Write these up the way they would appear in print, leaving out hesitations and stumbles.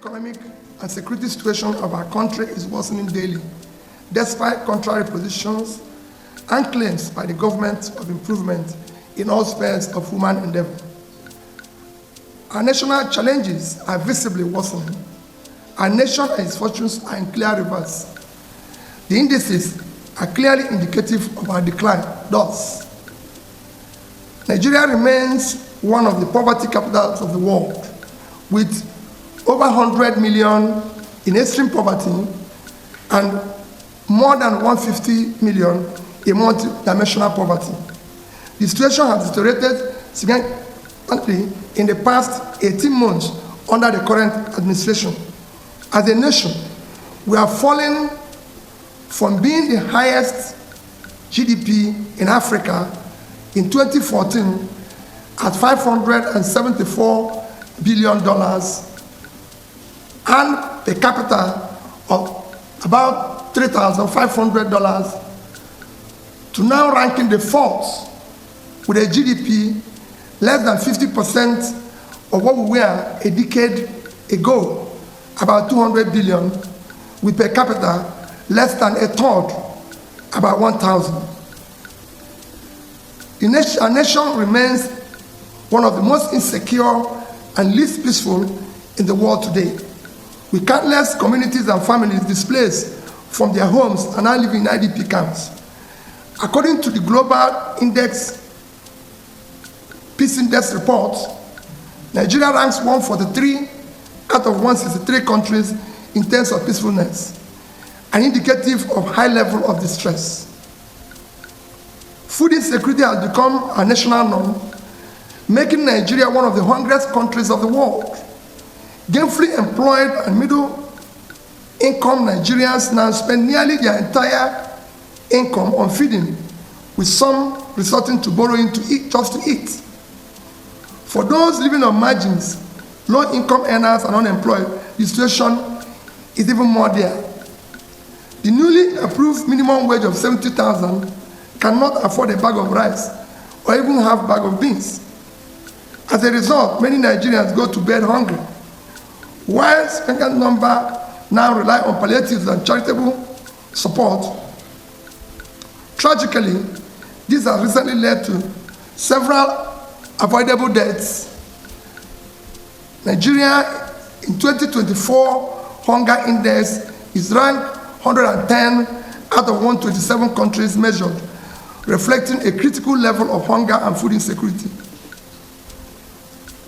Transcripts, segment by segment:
Economic and security situation of our country is worsening daily, despite contrary positions and claims by the government of improvement in all spheres of human endeavor. Our national challenges are visibly worsening. Our nation and its fortunes are in clear reverse. The indices are clearly indicative of our decline. Thus, Nigeria remains one of the poverty capitals of the world, with over 100 million in extreme poverty and more than 150 million in multi-dimensional poverty. The situation has deteriorated significantly in the past 18 months under the current administration. As a nation, we are falling from being the highest GDP in Africa in 2014 at $574 billion and per capita of about $3,500 to now ranking the fourth with a GDP less than 50% of what we were a decade ago, about 200 billion, with per capita less than a third, about 1,000. Our nation remains one of the most insecure and least peaceful in the world today, with countless communities and families displaced from their homes and now living in IDP camps. According to the Global Peace Index report, Nigeria ranks 143 out of 163 countries in terms of peacefulness, an indicative of high level of distress. Food insecurity has become a national norm, making Nigeria one of the hungriest countries of the world. Gainfully employed and middle-income Nigerians now spend nearly their entire income on feeding, with some resorting to borrowing to eat just to eat. For those living on margins, low-income earners and unemployed, the situation is even more dire. The newly approved minimum wage of 70,000 cannot afford a bag of rice or even half a bag of beans. As a result, many Nigerians go to bed hungry, while a significant number now rely on palliatives and charitable support. Tragically, this has recently led to several avoidable deaths. Nigeria in 2024 hunger index is ranked 110 out of 127 countries measured, reflecting a critical level of hunger and food insecurity.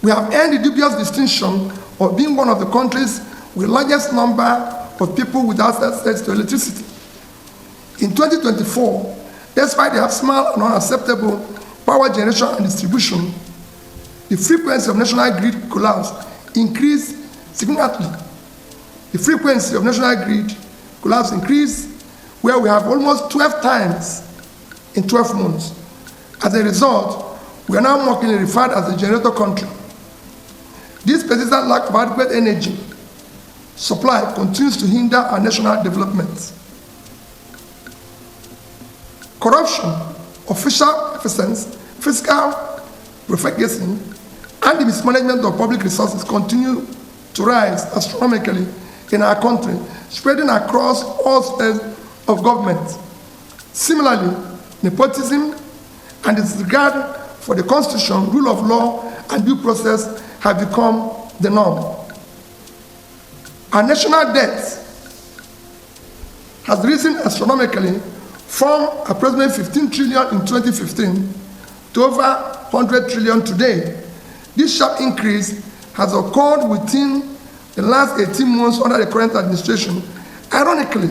We have earned the dubious distinction of being one of the countries with the largest number of people without access to electricity. In 2024, despite the abysmal and unacceptable power generation and distribution, the frequency of national grid collapse increased significantly. The frequency of national grid collapse increased, where we have almost 12 times in 12 months. As a result, we are now mockingly referred as a generator country. This persistent lack of adequate energy supply continues to hinder our national development. Corruption, official efficiency, fiscal profligacy, and the mismanagement of public resources continue to rise astronomically in our country, spreading across all spheres of government. Similarly, nepotism and disregard for the Constitution, rule of law, and due process have become the norm. Our national debt has risen astronomically from approximately 15 trillion in 2015 to over 100 trillion today. This sharp increase has occurred within the last 18 months under the current administration. Ironically,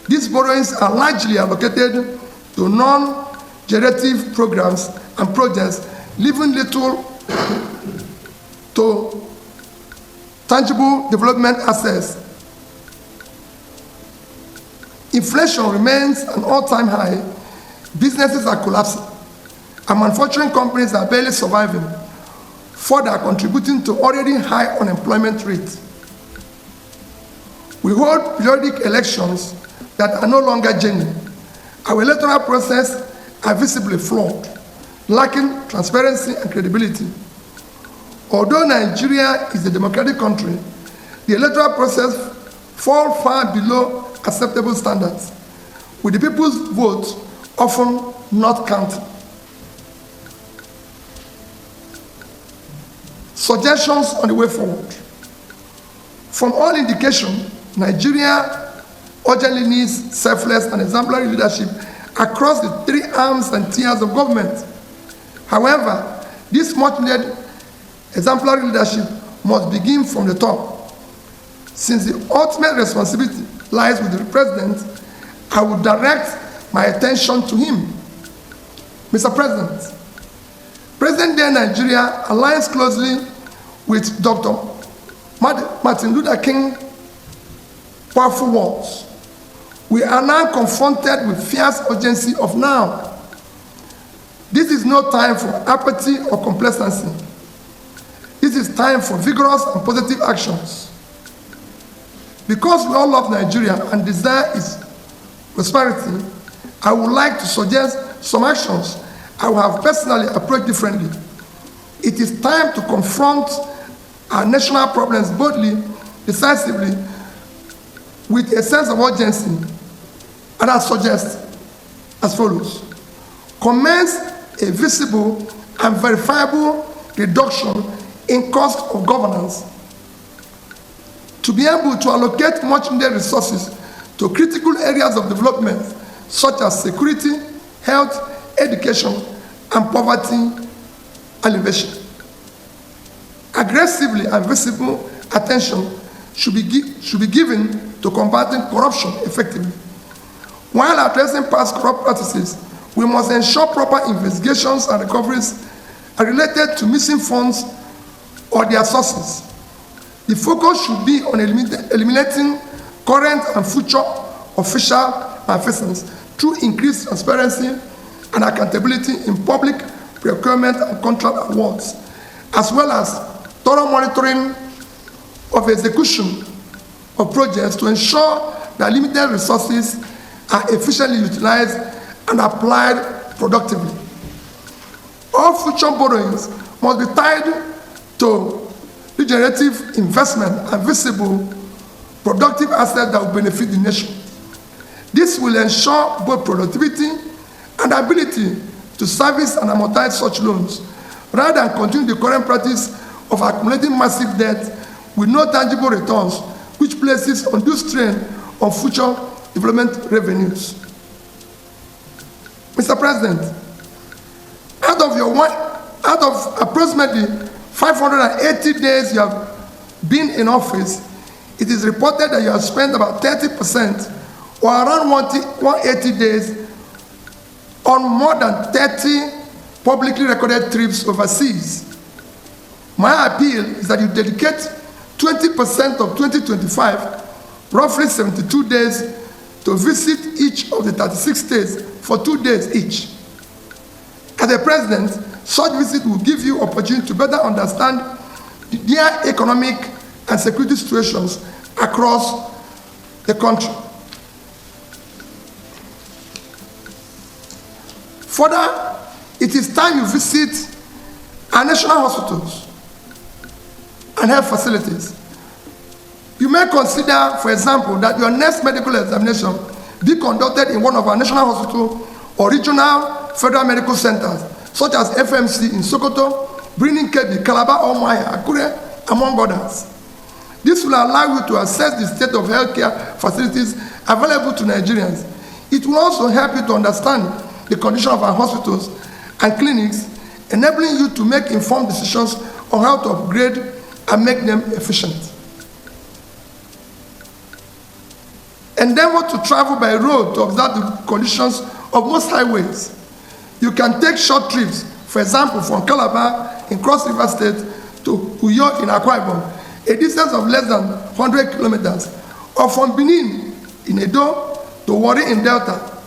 these borrowings are largely allocated to non-generative programs and projects, leaving little to tangible development assets. Inflation remains an all-time high, businesses are collapsing, and manufacturing companies are barely surviving, further contributing to already high unemployment rates. We hold periodic elections that are no longer genuine. Our electoral process are visibly flawed, lacking transparency and credibility. Although Nigeria is a democratic country, the electoral process fall far below acceptable standards, with the people's vote often not counted. Suggestions on the way forward. From all indication, Nigeria urgently needs selfless and exemplary leadership across the three arms and tiers of government. However, this much-needed exemplary leadership must begin from the top. Since the ultimate responsibility lies with the president, I will direct my attention to him. Mr. President, present-day Nigeria aligns closely with Dr. Martin Luther King powerful words. We are now confronted with fierce urgency of now. This is no time for apathy or complacency. This is time for vigorous and positive actions. Because we all love Nigeria and desire its prosperity, I would like to suggest some actions I will have personally approached differently. It is time to confront our national problems boldly, decisively, with a sense of urgency, and I suggest as follows. Commence a visible and verifiable reduction in cost of governance to be able to allocate much needed resources to critical areas of development such as security, health, education, and poverty alleviation. Aggressively and visible attention should be given to combating corruption effectively. While addressing past corrupt practices, we must ensure proper investigations and recoveries are related to missing funds or their sources. The focus should be on eliminating current and future official malfeasance through increased transparency and accountability in public procurement and contract awards, as well as thorough monitoring of execution of projects to ensure that limited resources are efficiently utilized and applied productively. All future borrowings must be tied to regenerative investment and visible, productive assets that will benefit the nation. This will ensure both productivity and ability to service and amortize such loans, rather than continue the current practice of accumulating massive debt with no tangible returns, which places undue strain on future development revenues. Mr. President, out of approximately 580 days you have been in office, it is reported that you have spent about 30% or around 180 days on more than 30 publicly recorded trips overseas. My appeal is that you dedicate 20% of 2025, roughly 72 days, to visit each of the 36 states for 2 days each. As a president, such visit will give you opportunity to better understand their economic and security situations across the country. Further, it is time you visit our national hospitals and health facilities. You may consider, for example, that your next medical examination be conducted in one of our national hospitals or regional federal medical centers, such as FMC in Sokoto, Birnin Kebbi, Calabar, Umuahia, Akure, among others. This will allow you to assess the state of healthcare facilities available to Nigerians. It will also help you to understand the condition of our hospitals and clinics, enabling you to make informed decisions on how to upgrade and make them efficient. Endeavor to travel by road to observe the conditions of most highways. You can take short trips, for example, from Calabar in Cross River State to Uyo in Akwa Ibom, a distance of less than 100 kilometers, or from Benin in Edo to Warri in Delta.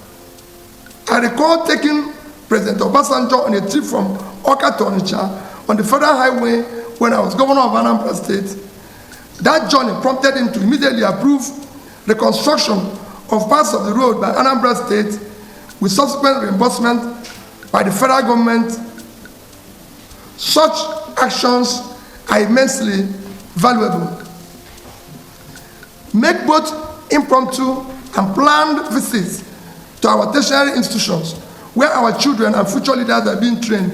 I recall taking President Obasanjo on a trip from Awka to Onitsha on the federal highway when I was governor of Anambra State. That journey prompted him to immediately approve reconstruction of parts of the road by Anambra State with subsequent reimbursement by the federal government. Such actions are immensely valuable. make both impromptu and planned visits to our tertiary institutions where our children and future leaders are being trained.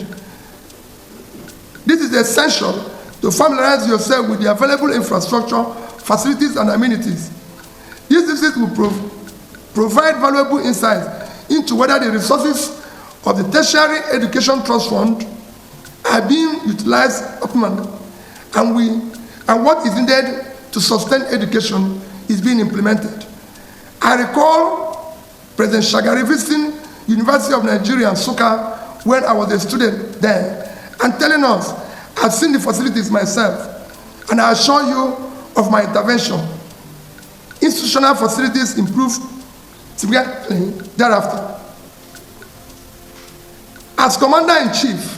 This is essential to familiarize yourself with the available infrastructure, facilities, and amenities. These visits will provide valuable insights into whether the resources of the Tertiary Education Trust Fund are being utilized optimally, and what is needed to sustain education is being implemented. I recall President Shagari visiting University of Nigeria, Nsukka, when I was a student there, and telling us, I've seen the facilities myself, and I assure you of my intervention. Institutional facilities improved significantly thereafter. As Commander-in-Chief,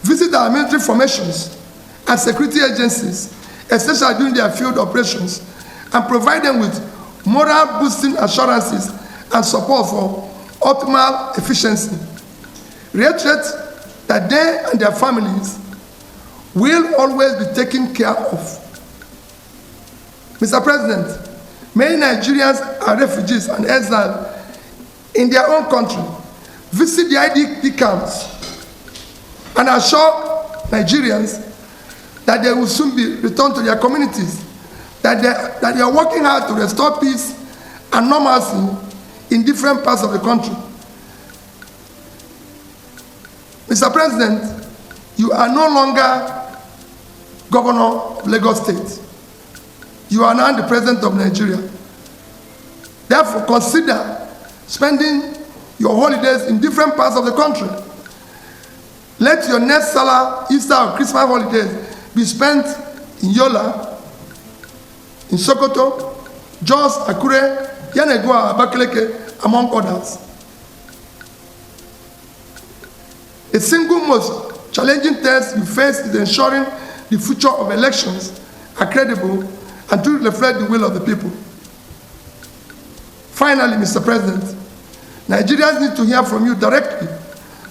visit our military formations and security agencies, especially during their field operations, and provide them with moral-boosting assurances and support for optimal efficiency. Reiterate that they and their families will always be taken care of. Mr. President, many Nigerians are refugees and exiles in their own country. Visit the IDP camps and assure Nigerians that they will soon be returned to their communities, that they are working hard to restore peace and normalcy in different parts of the country. Mr. President, you are no longer Governor of Lagos State. You are now the President of Nigeria. Therefore, consider spending your holidays in different parts of the country. Let your next Salah, Easter, or Christmas holidays be spent in Yola, in Sokoto, Jos, Akure, Yanegua, Abakaleke, among others. The single most challenging test you face is ensuring the future of elections are credible and to reflect the will of the people. Finally, Mr. President, Nigerians need to hear from you directly,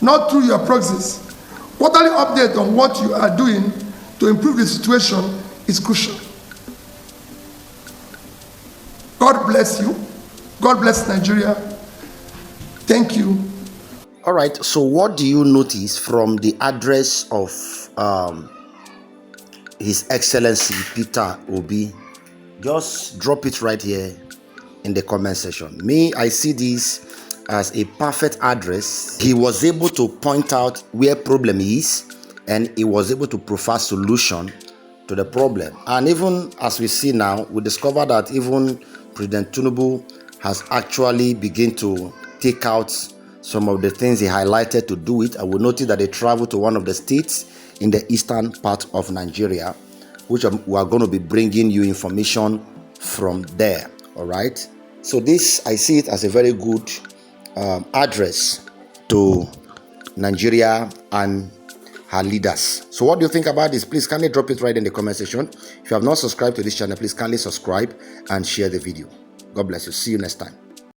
not through your proxies. Quarterly update on what you are doing to improve the situation is crucial. God bless you. God bless Nigeria. Thank you. All right, so what do you notice from the address of His Excellency Peter Obi? Just drop it right here in the comment section. Me, I see this as a perfect address. He was able to point out where problem is, and he was able to provide solution to the problem. And even as we see now, we discover that even President Tinubu has actually begun to take out some of the things he highlighted to do it. I will notice that they traveled to one of the states in the eastern part of Nigeria, which we are going to be bringing you information from there. All right, so this, I see it as a very good address to Nigeria and her leaders. So what do you think about this? Please kindly drop it right in the comment section. If you have not subscribed to this channel, please kindly subscribe and share the video. God bless you. See you next time.